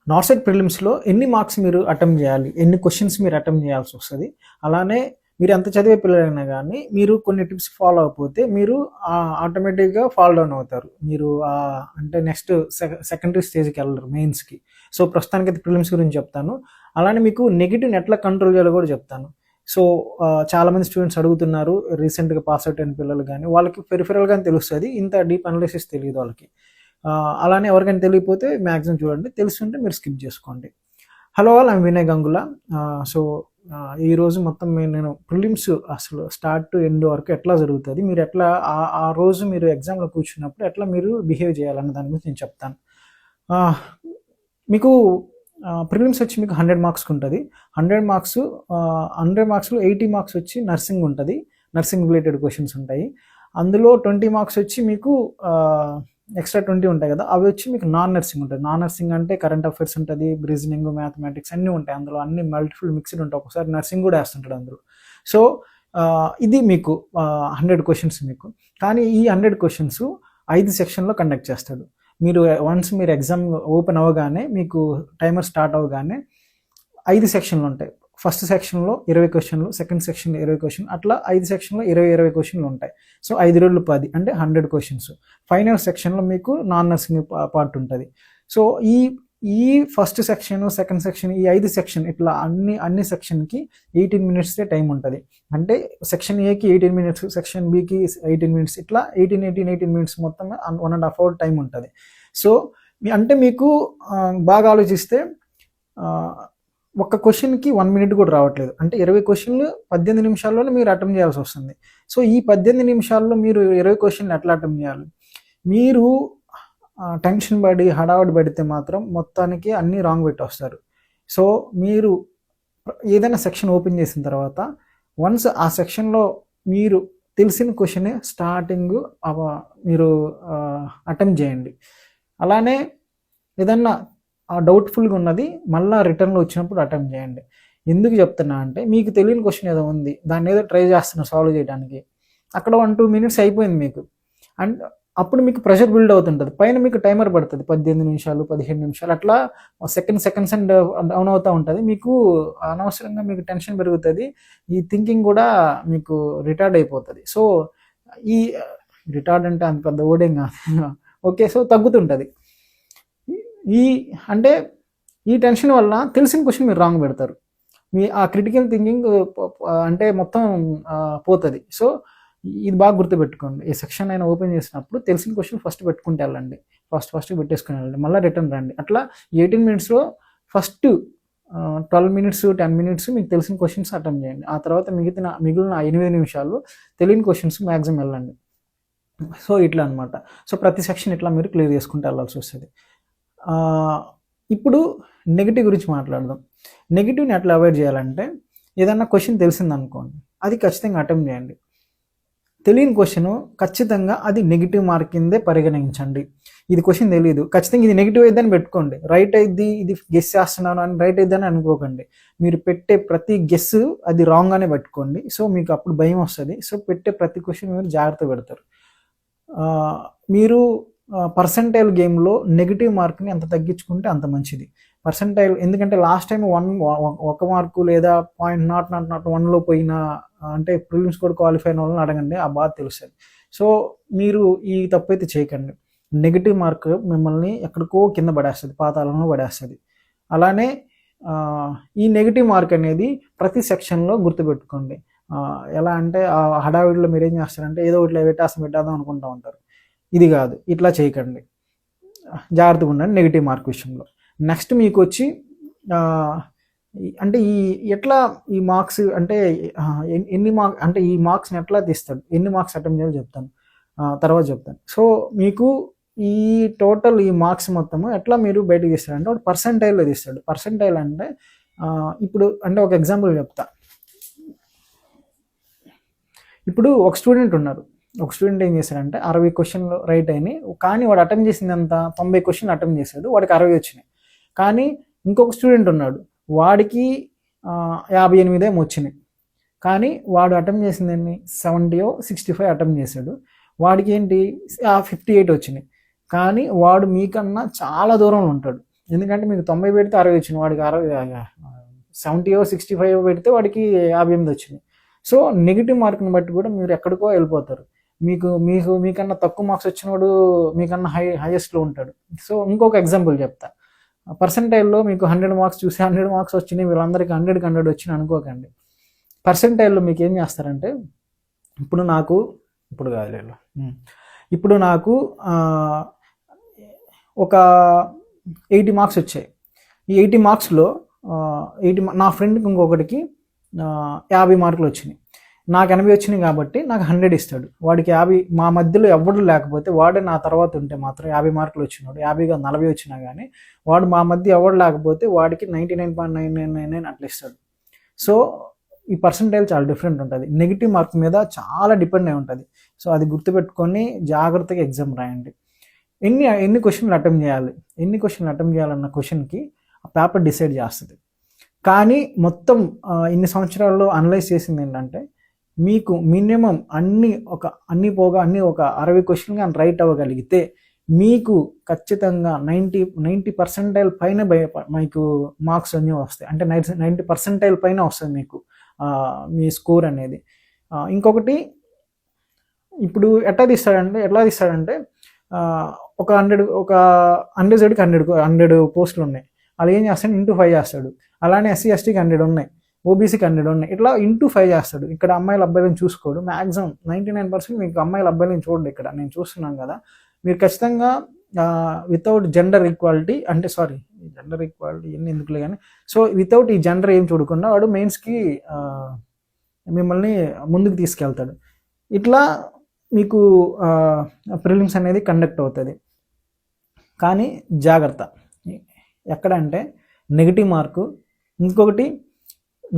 Not set ప్రిలిమ్స్లో ఎన్ని marks మీరు attempt చేయాలి, ఎన్ని క్వశ్చన్స్ మీరు అటెంప్ట్ చేయాల్సి వస్తుంది. అలానే మీరు ఎంత చదివే పిల్లలైనా కానీ మీరు కొన్ని టిప్స్ ఫాలో అవ్వకపోతే మీరు ఆటోమేటిక్గా ఫాల్ డౌన్ అవుతారు. మీరు అంటే నెక్స్ట్ సెకండరీ స్టేజ్కి వెళ్ళరు, మెయిన్స్కి. సో ప్రస్తుతానికి అయితే ప్రిలిమ్స్ గురించి చెప్తాను. అలానే మీకు నెగిటివ్ని ఎట్లా కంట్రోల్ చేయాలో కూడా చెప్తాను. సో చాలామంది స్టూడెంట్స్ అడుగుతున్నారు, రీసెంట్గా పాస్ అవుట్ అయిన పిల్లలు కానీ వాళ్ళకి పెరిఫెరల్గానే తెలుస్తుంది, ఇంత డీప్ అనాలిసిస్ తెలియదు వాళ్ళకి. అలానే ఎవరికైనా తెలియకపోతే మ్యాక్సిమం చూడండి, తెలుసుంటే మీరు స్కిప్ చేసుకోండి. Hello all, I'm Vinay Gangula. So ఈరోజు మొత్తం నేను ప్రిలిమ్స్ అసలు స్టార్ట్ టు ఎండ్ వరకు ఎట్లా జరుగుతుంది, మీరు ఎట్లా ఆ రోజు మీరు ఎగ్జామ్లో కూర్చున్నప్పుడు ఎట్లా మీరు బిహేవ్ చేయాలన్న దాని గురించి నేను చెప్తాను. మీకు ప్రిలిమ్స్ వచ్చి మీకు 100 మార్క్స్కి ఉంటుంది. 100 మార్క్స్లో 80 మార్క్స్ వచ్చి నర్సింగ్ ఉంటుంది, నర్సింగ్ రిలేటెడ్ క్వశ్చన్స్ ఉంటాయి. అందులో 20 మార్క్స్ వచ్చి మీకు ఎక్స్ట్రా 20 ఉంటాయి కదా, అవి వచ్చి మీకు నాన్ నర్సింగ్ ఉంటుంది. నాన్ నర్సింగ్ అంటే కరెంట్ అఫైర్స్ ఉంటుంది, రీజనింగ్, మ్యాథమెటిక్స్ అన్నీ ఉంటాయి అందులో, అన్ని మల్టిపుల్ మిక్స్డ్ ఉంటాయి. ఒకసారి నర్సింగ్ కూడా వేస్తుంటాడు అందులో. సో ఇది మీకు 100 క్వశ్చన్స్ మీకు. కానీ ఈ 100 క్వశ్చన్స్ 5 సెక్షన్లో కండక్ట్ చేస్తాడు. మీరు వన్స్ మీరు ఎగ్జామ్ ఓపెన్ అవ్వగానే, మీకు టైమర్ స్టార్ట్ అవ్వగానే 5 సెక్షన్లు ఉంటాయి. ఫస్ట్ సెక్షన్లో 20 క్వశ్చన్లు, సెకండ్ సెక్షన్లో 20 క్వశ్చన్లు, అట్లా 5 సెక్షన్లో 20 క్వశ్చన్లు ఉంటాయి. సో 5 రోజులు 10 అంటే 100 క్వశ్చన్స్. ఫైనల్ సెక్షన్లో మీకు నాన్ నర్సింగ్ పార్ట్ ఉంటుంది. సో ఈ ఫస్ట్ సెక్షన్, సెకండ్ సెక్షన్, ఈ 5 సెక్షన్ ఇట్లా అన్ని సెక్షన్కి 18 మినిట్సే టైం ఉంటుంది. అంటే సెక్షన్ ఏకి 18 మినిట్స్, సెక్షన్ బికి 18 మినిట్స్, ఇట్లా 18 మినిట్స్ మొత్తం 1.5 అవర్ టైం ఉంటుంది. సో అంటే మీకు బాగా ఆలోచిస్తే ఒక్క క్వశ్చన్కి 1 మినిట్ కూడా రావట్లేదు. అంటే 20 క్వశ్చన్లు 18 నిమిషాల్లోనే మీరు అటెంప్ట్ చేయాల్సి వస్తుంది. సో ఈ 18 నిమిషాల్లో మీరు 20 క్వశ్చన్లు ఎట్లా అటెంప్ట్ చేయాలి? మీరు టెన్షన్ పడి హడావుడి పడితే మాత్రం మొత్తానికి అన్నీ రాంగ్ పెట్టి వస్తారు. సో మీరు ఏదైనా సెక్షన్ ఓపెన్ చేసిన తర్వాత వన్స్ ఆ సెక్షన్లో మీరు తెలిసిన క్వశ్చనే స్టార్టింగ్ మీరు అటెంప్ట్ చేయండి. అలానే ఏదన్నా డౌట్ఫుల్గా ఉన్నది మళ్ళీ రిటర్న్లో వచ్చినప్పుడు అటెంప్ట్ చేయండి. ఎందుకు చెప్తున్నా అంటే, మీకు తెలియని క్వశ్చన్ ఏదో ఉంది, దాన్ని ఏదో ట్రై చేస్తున్నా సాల్వ్ చేయడానికి, అక్కడ 1-2 మినిట్స్ అయిపోయింది మీకు. అండ్ అప్పుడు మీకు ప్రెషర్ బిల్డ్ అవుతుంటుంది, పైన మీకు టైమర్ పడుతుంది 18 నిమిషాలు, 15 నిమిషాలు, అట్లా సెకండ్స్ అండ్ డౌన్ అవుతూ ఉంటుంది. మీకు అనవసరంగా మీకు టెన్షన్ పెరుగుతుంది, ఈ థింకింగ్ కూడా మీకు రిటార్డ్ అయిపోతుంది. సో ఈ రిటార్డ్ అంటే అంత పెద్ద ఓడేం కాదు, ఓకే. సో తగ్గుతుంటుంది. అంటే ఈ టెన్షన్ వల్ల తెలిసిన క్వశ్చన్ మీరు రాంగ్ పెడతారు, మీ ఆ క్రిటికల్ థింకింగ్ అంటే మొత్తం పోతుంది. సో ఇది బాగా గుర్తుపెట్టుకోండి. ఈ సెక్షన్ అయినా ఓపెన్ చేసినప్పుడు తెలిసిన క్వశ్చన్ ఫస్ట్ పెట్టుకుంటే వెళ్ళండి, ఫస్ట్ పెట్టేసుకుని వెళ్ళండి, మళ్ళీ రిటర్న్ రండి. అట్లా 18 మినిట్స్లో ఫస్ట్ 12 మినిట్స్ 10 మినిట్స్ మీకు తెలిసిన క్వశ్చన్స్ అటెంప్ట్ చేయండి. ఆ తర్వాత మిగిలిన 8 నిమిషాలు తెలియని క్వశ్చన్స్ మ్యాక్సిమం వెళ్ళండి. సో ఇట్లా అనమాట. సో ప్రతి సెక్షన్ ఇట్లా మీరు క్లియర్ చేసుకుంటూ వెళ్ళాల్సి వస్తుంది. ఇప్పుడు నెగిటివ్ గురించి మాట్లాడదాం. నెగిటివ్ని ఎట్లా అవాయిడ్ చేయాలంటే, ఏదన్నా క్వశ్చన్ తెలిసిందనుకోండి, అది ఖచ్చితంగా అటెంప్ట్ చేయండి. తెలియని క్వశ్చన్ ఖచ్చితంగా అది నెగిటివ్ మార్క్ కిందే పరిగణించండి. ఇది క్వశ్చన్ తెలియదు, ఖచ్చితంగా ఇది నెగిటివ్ అయిద్దని పెట్టుకోండి. రైట్ అయింది, ఇది గెస్ చేస్తున్నాను అని రైట్ అయిద్దని అనుకోకండి. మీరు పెట్టే ప్రతి గెస్ అది రాంగ్ అనే పెట్టుకోండి. సో మీకు అప్పుడు భయం వస్తుంది. సో పెట్టే ప్రతి క్వశ్చన్ మీరు జాగ్రత్త పెడతారు. మీరు పర్సెంటైల్ గేమ్లో నెగిటివ్ మార్క్ని ఎంత తగ్గించుకుంటే అంత మంచిది. పర్సెంటైల్ ఎందుకంటే లాస్ట్ టైం 1 మార్కు లేదా 0.001లో పోయిన, అంటే ప్రిలిమ్స్ కూడా క్వాలిఫై అయిన వాళ్ళని అడగండి, ఆ బాధ తెలుస్తుంది. సో మీరు ఈ తప్పు అయితే చేయకండి. నెగిటివ్ మార్క్ మిమ్మల్ని ఎక్కడికో కింద పడేస్తుంది, పాతాళంలో పడేస్తుంది. అలానే ఈ నెగిటివ్ మార్క్ అనేది ప్రతి సెక్షన్లో గుర్తుపెట్టుకోండి. ఎలా అంటే ఆ హడావిడిలో మీరు ఏం చేస్తారంటే ఏదో ఇట్లా పెట్టేద్దాం అనుకుంటూ ఉంటారు. ఇది కాదు, ఇట్లా చేయకండి, జాగ్రత్తగా ఉండండి నెగిటివ్ మార్క్ విషయంలో. నెక్స్ట్ మీకు వచ్చి అంటే ఎట్లా ఈ మార్క్స్ అంటే ఎన్ని మార్క్స్ అంటే ఈ మార్క్స్ని ఎట్లా తీస్తాడు, ఎన్ని మార్క్స్ అటెంప్ట్ చేయాలో చెప్తాను, తర్వాత చెప్తాను. సో మీకు ఈ టోటల్ ఈ మార్క్స్ మొత్తము ఎట్లా మీరు బయటకు తీస్తారంటే వాడు పర్సెంటైల్లో తీస్తాడు. పర్సెంటైల్ అంటే ఇప్పుడు అంటే ఒక ఎగ్జాంపుల్ చెప్తా. ఇప్పుడు ఒక స్టూడెంట్ ఉన్నారు, ఒక స్టూడెంట్ ఏం చేశాడంటే 60 క్వశ్చన్లు రైట్ అయినాయి, కానీ వాడు అటెంప్ట్ చేసింది అంత 90 క్వశ్చన్లు అటెంప్ట్ చేశాడు, వాడికి 60 వచ్చినాయి. కానీ ఇంకొక స్టూడెంట్ ఉన్నాడు, వాడికి 58 ఏమో వచ్చినాయి, కానీ వాడు అటెంప్ట్ చేసింది ఎన్ని 70 65 అటెంప్ట్ చేశాడు, వాడికి ఏంటి 58 వచ్చినాయి. కానీ వాడు మీకన్నా చాలా దూరంలో ఉంటాడు, ఎందుకంటే మీకు 90 పెడితే 60 వచ్చింది, వాడికి 70 65 పెడితే వాడికి 58 వచ్చినాయి. సో నెగిటివ్ మార్క్ని బట్టి కూడా మీరు ఎక్కడికో వెళ్ళిపోతారు. మీకన్నా తక్కువ మార్క్స్ వచ్చినవాడు మీకన్నా హైయెస్ట్లో ఉంటాడు. సో ఇంకొక ఎగ్జాంపుల్ చెప్తా. పర్సెంటైల్లో మీకు 100 మార్క్స్ చూసి 100 మార్క్స్ వచ్చినాయి, వీళ్ళందరికీ 100కి 100 వచ్చినాయి అనుకోకండి. పర్సెంటైల్లో మీకు ఏం చేస్తారంటే, ఇప్పుడు నాకు ఒక 80 మార్క్స్ వచ్చాయి. ఈ 80 మార్క్స్లో నా ఫ్రెండ్కి ఇంకొకటికి 50 మార్కులు వచ్చినాయి. నాకు 80 వచ్చినాయి కాబట్టి నాకు 100 ఇస్తాడు, వాడికి 50. మా మధ్యలో ఎవడు లేకపోతే, వాడే నా తర్వాత ఉంటే మాత్రం 50 మార్కులు వచ్చినాడు, 50 కాదు 40 వచ్చినా కానీ వాడు మా మధ్య ఎవడు లేకపోతే వాడికి 99.999 అట్లా ఇస్తాడు. సో ఈ పర్సంటైల్ చాలా డిఫరెంట్ ఉంటుంది, నెగిటివ్ మార్క్ మీద చాలా డిపెండ్ అయి ఉంటుంది. సో అది గుర్తుపెట్టుకొని జాగ్రత్తగా ఎగ్జామ్ రాయండి. ఎన్ని క్వశ్చన్లు అటెంప్ట్ చేయాలన్న క్వశ్చన్కి ఆ పేపర్ డిసైడ్ చేస్తుంది. కానీ మొత్తం ఇన్ని సంవత్సరాల్లో అనలైజ్ చేసింది ఏంటంటే, మీకు మినిమం అన్ని పోగా ఒక 60 క్వశ్చన్ కానీ రైట్ అవ్వగలిగితే మీకు ఖచ్చితంగా 90 పర్సెంటైల్ పైన మీకు మార్క్స్ అన్నీ వస్తాయి. అంటే 90 పర్సెంటైల్ పైన వస్తుంది మీకు మీ స్కోర్ అనేది. ఇంకొకటి, ఇప్పుడు ఎట్లా తీస్తాడంటే ఒక 100 పోస్టులు ఉన్నాయి, అలా ఏం చేస్తాడు, ఇంటూ 5 చేస్తాడు. అలానే SC STకి 100 ఉన్నాయి, OBCకి 100 ఉన్నాయి, ఇట్లా ఇంటూ 5 చేస్తాడు. ఇక్కడ అమ్మాయిలు అబ్బాయిలను చూసుకోడు. మ్యాక్సిమం 99% మీకు అమ్మాయిలు అబ్బాయిలను చూడండి. ఇక్కడ నేను చూస్తున్నాను కదా, మీరు ఖచ్చితంగా వితౌట్ జెండర్ ఈక్వాలిటీ ఇవన్నీ ఎందుకులే కానీ, సో వితౌట్ ఈ జెండర్ ఏం చూడకుండా వాడు మెయిన్స్కి మిమ్మల్ని ముందుకు తీసుకెళ్తాడు. ఇట్లా మీకు ప్రిలిమ్స్ అనేది కండక్ట్ అవుతుంది. కానీ జాగ్రత్త, ఎక్కడ అంటే నెగిటివ్ మార్కు. ఇంకొకటి,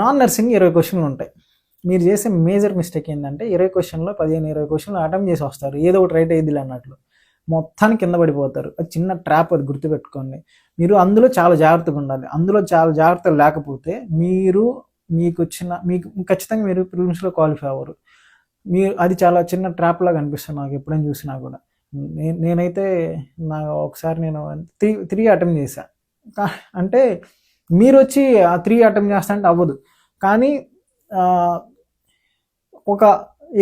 నాన్ నర్సింగ్ 20 క్వశ్చన్లు ఉంటాయి. మీరు చేసే మేజర్ మిస్టేక్ ఏంటంటే 20 క్వశ్చన్లో 15-20 క్వశ్చన్లు అటెంప్ట్ చేసి వస్తారు, ఏదో ఒకటి రైట్ అయ్యిద్దిలే అన్నట్లు మొత్తానికి కింద పడిపోతారు. అది చిన్న ట్రాప్, అది గుర్తుపెట్టుకోండి. మీరు అందులో చాలా జాగ్రత్తగా ఉండాలి. అందులో చాలా జాగ్రత్తగా లేకపోతే మీకు ఖచ్చితంగా మీరు ప్రిలిమ్స్లో క్వాలిఫై అవ్వరు. అది చాలా చిన్న ట్రాప్ లాగా అనిపిస్తుంది నాకు ఎప్పుడైనా చూసినా కూడా. నేనైతే ఒకసారి నేను 3 అటెంప్ట్ చేశా. అంటే మీరు వచ్చి ఆ 3 అటెంప్ట్ చేస్తా అంటే అవ్వదు, కానీ ఒక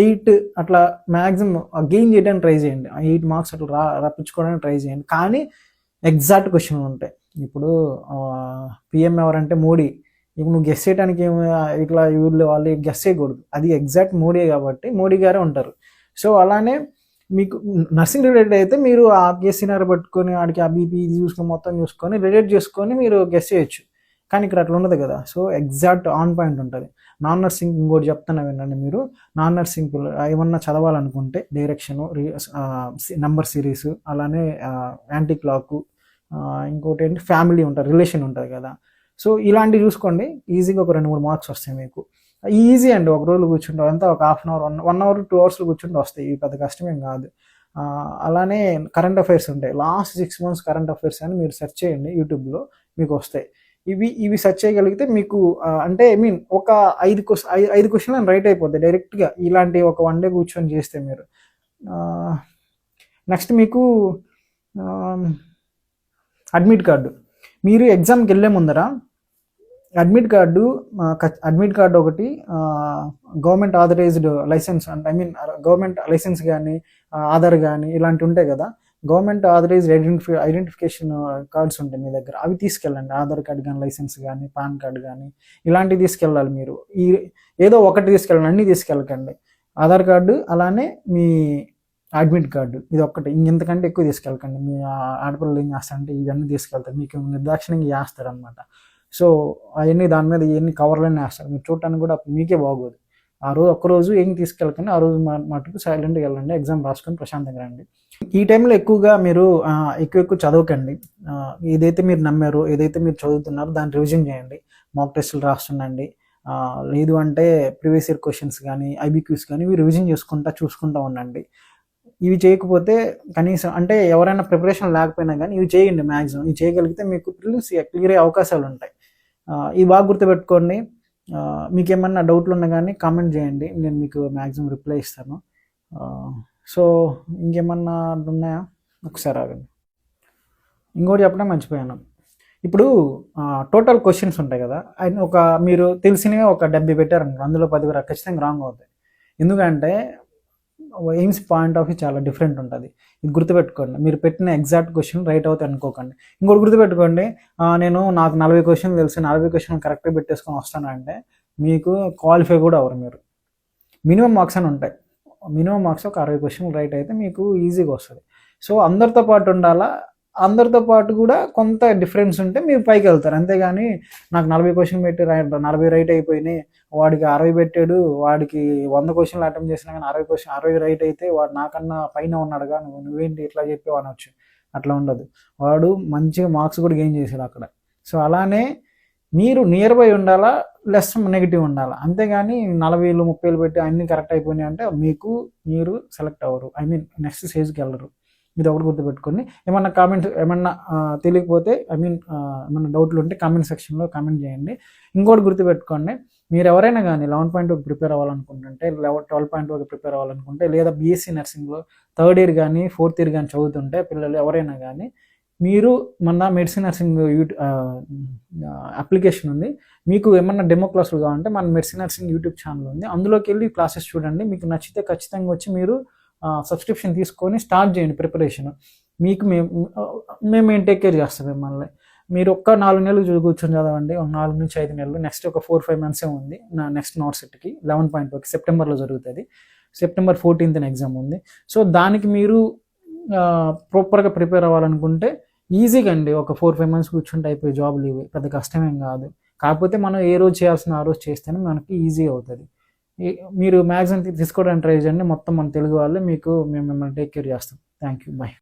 8 అట్లా మ్యాక్సిమం గెయిన్ చేయడానికి ట్రై చేయండి. 8 మార్క్స్ అట్లా రప్పించుకోవడానికి ట్రై చేయండి. కానీ ఎగ్జాక్ట్ క్వశ్చన్లు ఉంటాయి. ఇప్పుడు PM ఎవరంటే మోడీ. ఇప్పుడు నువ్వు గెస్ చేయడానికి ఇట్లా వాళ్ళు గెస్ చేయకూడదు, అది ఎగ్జాక్ట్ మోడీ కాబట్టి మోడీ గారే ఉంటారు. సో అలానే మీకు నర్సింగ్ రిలేటెడ్ అయితే మీరు ఆ కేస్ సినారీ పట్టుకొని ఆడికి ఆ బీపీ మొత్తం చూసుకొని రిలేట్ చేసుకొని మీరు గెస్ చేయొచ్చు. కానీ ఇక్కడ అట్లా ఉండదు కదా. సో ఎగ్జాక్ట్ ఆన్ పాయింట్ ఉంటుంది. నాన్ నర్సింగ్ ఇంకోటి చెప్తున్నా వినండి. మీరు నాన్ నర్సింగ్ ఏమన్నా చదవాలనుకుంటే డైరెక్షను, నంబర్ సిరీస్, అలానే యాంటీ క్లాకు, ఇంకోటి ఏంటి ఫ్యామిలీ ఉంటుంది, రిలేషన్ ఉంటుంది కదా. సో ఇలాంటివి చూసుకోండి, ఈజీగా ఒక 2-3 మార్క్స్ వస్తాయి మీకు. ఈజీ అండి, ఒక రోజు కూర్చుంటాం, అంతా ఒక హాఫ్ అన్ అవర్ 1 అవర్ 2 అవర్స్లో కూర్చుంటే వస్తాయి, పెద్ద కష్టమేం కాదు. అలానే కరెంట్ అఫైర్స్ ఉంటాయి, లాస్ట్ 6 months కరెంట్ అఫైర్స్ అని మీరు సెర్చ్ చేయండి యూట్యూబ్లో, మీకు వస్తాయి. ఇవి సెర్చ్ చేయగలిగితే మీకు అంటే ఒక 5 క్వశ్చన్లు రైట్ అయిపోతాయి డైరెక్ట్గా, ఇలాంటి ఒక 1 day కూర్చొని చేస్తే మీరు. నెక్స్ట్ మీకు అడ్మిట్ కార్డు. మీరు ఎగ్జామ్కి వెళ్ళే ముందర అడ్మిట్ కార్డు ఒకటి, గవర్నమెంట్ ఆథరైజ్డ్ లైసెన్స్ అంటే గవర్నమెంట్ లైసెన్స్ కానీ ఆధార్ కానీ ఇలాంటివి ఉంటాయి కదా, గవర్నమెంట్ ఆథరైజ్డ్ ఐడెంటిఫికేషన్ కార్డ్స్ ఉంటాయి మీ దగ్గర, అవి తీసుకెళ్ళండి. ఆధార్ కార్డు కానీ, లైసెన్స్ కానీ, పాన్ కార్డు కానీ ఇలాంటివి తీసుకెళ్ళాలి. మీరు ఏదో ఒకటి తీసుకెళ్ళండి, అన్నీ తీసుకెళ్ళకండి. ఆధార్ కార్డు అలానే మీ అడ్మిట్ కార్డు, ఇది ఒక్కటి, ఇంతకంటే ఎక్కువ తీసుకెళ్ళకండి. మీ ఆడపిల్లలు ఏం చేస్తారంటే ఇవన్నీ తీసుకెళ్తారు, మీకు నిర్దాక్షిణ్యంగా చేస్తారు అనమాట. సో అవన్నీ దాని మీద ఇవన్నీ కవర్లన్నీ వేస్తారు, మీరు చూడటానికి కూడా మీకే బాగోదు. ఆ రోజు ఒక్కరోజు ఏం తీసుకెళ్ళకండి, ఆ రోజు మటుకు సైలెంట్గా వెళ్ళండి, ఎగ్జామ్ రాసుకొని ప్రశాంతంగా రండి. ఈ టైంలో ఎక్కువగా మీరు ఎక్కువ చదవకండి. ఏదైతే మీరు నమ్మారో, ఏదైతే మీరు చదువుతున్నారో దాన్ని రివిజన్ చేయండి, మాక్ టెస్టులు రాస్తుండండి. లేదు అంటే ప్రీవియస్ ఇయర్ క్వశ్చన్స్ కానీ, IBQs కానీ ఇవి రివిజన్ చూసుకుంటూ ఉండండి. ఇవి చేయకపోతే కనీసం అంటే ఎవరైనా ప్రిపరేషన్ లేకపోయినా కానీ ఇవి చేయండి. మ్యాక్సిమం ఇవి చేయగలిగితే మీకు ప్రిలిమ్స్ క్లియర్ అయ్యే అవకాశాలు ఉంటాయి. ఇవి బాగా గుర్తుపెట్టుకోండి. మీకు ఏమన్నా డౌట్లు ఉన్నా కానీ కామెంట్ చేయండి, నేను మీకు మ్యాక్సిమం రిప్లై ఇస్తాను. సో ఇంకేమన్నా ఉన్నాయా ఒకసారి ఆగండి. ఇంకోటి చెప్పడం మర్చిపోయాను. ఇప్పుడు టోటల్ క్వశ్చన్స్ ఉంటాయి కదా, ఆయన మీరు తెలిసినవి ఒక 70 పెట్టారనుకో, అందులో 10 ఖచ్చితంగా రాంగ్ అవుతాయి. ఎందుకంటే ఎయిమ్స్ పాయింట్ ఆఫ్ వ్యూ చాలా డిఫరెంట్ ఉంటుంది. ఇది గుర్తుపెట్టుకోండి. మీరు పెట్టిన ఎగ్జాక్ట్ క్వశ్చన్ రైట్ అవుతాయి అనుకోకండి. ఇంకోటి గుర్తుపెట్టుకోండి, నాకు 40 క్వశ్చన్లు తెలుసు, 40 క్వశ్చన్ కరెక్ట్గా పెట్టేసుకొని వస్తానంటే మీకు క్వాలిఫై కూడా అవ్వరు మీరు. మినిమం మార్క్స్ అని ఉంటాయి. మినిమం మార్క్స్ ఒక 60 క్వశ్చన్లు రైట్ అయితే మీకు ఈజీగా వస్తుంది. సో అందరితో పాటు ఉండాలా, అందరితో పాటు కూడా కొంత డిఫరెన్స్ ఉంటే మీరు పైకి వెళ్తారు. అంతేగాని నాకు 40 క్వశ్చన్ పెట్టి 40 రైట్ అయిపోయినాయి, వాడికి 60 పెట్టాడు, వాడికి 100 క్వశ్చన్లు అటెంప్ట్ చేసినా కానీ 60 రైట్ అయితే వాడు నాకన్నా పైన ఉన్నాడుగా, నువ్వేంటి ఇట్లా చెప్పి అనొచ్చు. అట్లా ఉండదు. వాడు మంచిగా మార్క్స్ కూడా గెయిన్ చేశాడు అక్కడ. సో అలానే మీరు నియర్ బై ఉండాలా, లెస్ నెగిటివ్ ఉండాలా. అంతేగాని 40 30 పెట్టి అన్ని కరెక్ట్ అయిపోయినాయి అంటే మీరు సెలెక్ట్ అవ్వరు, నెక్స్ట్ స్టేజ్కి వెళ్ళరు. ఇది ఒకటి గుర్తుపెట్టుకోండి. ఏమన్నా తెలియకపోతే ఏమన్నా డౌట్లు ఉంటే కామెంట్ సెక్షన్లో కామెంట్ చేయండి. ఇంకోటి గుర్తుపెట్టుకోండి, మీరు ఎవరైనా కానీ 11.2 ప్రిపేర్ అవ్వాలనుకుంటుంటే, 12.2 ప్రిపేర్ అవ్వాలనుకుంటే, లేదా బీఎస్సీ నర్సింగ్లో 3rd ఇయర్ కానీ 4th ఇయర్ కానీ చదువుతుంటే పిల్లలు ఎవరైనా కానీ, మీరు మన మెడిసిన్ నర్సింగ్ అప్లికేషన్ ఉంది. మీకు ఏమన్నా డెమో క్లాసులు కావాలంటే మన మెడిసిన్ నర్సింగ్ యూట్యూబ్ ఛానల్ ఉంది, అందులోకి వెళ్ళి క్లాసెస్ చూడండి. మీకు నచ్చితే ఖచ్చితంగా వచ్చి మీరు సబ్స్క్రిప్షన్ తీసుకొని స్టార్ట్ చేయండి ప్రిపరేషన్. మీకు మేము టేక్ కేర్ చేస్తాం మిమ్మల్ని. మీరు ఒక్క 4 నెలలు కూర్చొని చదవండి, 4 నుంచి 5 నెలలు. నెక్స్ట్ ఒక 4-5 మంత్సే ఉంది నా నెక్స్ట్ నాట్సెట్కి 11.2 సెప్టెంబర్లో జరుగుతుంది. సెప్టెంబర్ 14th ఎగ్జామ్ ఉంది. సో దానికి మీరు ప్రాపర్గా ప్రిపేర్ అవ్వాలనుకుంటే ఈజీగా అండి, ఒక 4-5 మంత్స్ కూర్చుంటే అయిపోయి జాబ్ లీవ్, పెద్ద కష్టమేం కాదు. కాకపోతే మనం ఏ రోజు చేయాల్సిన ఆ రోజు చేస్తేనే మనకి ఈజీ అవుతుంది. మీరు మ్యాక్సిమం తీసుకోవడానికి ట్రై చేయండి. మొత్తం మన తెలుగు వాళ్ళు మేము మిమ్మల్ని టేక్ కేర్ చేస్తాం. Thank you, by.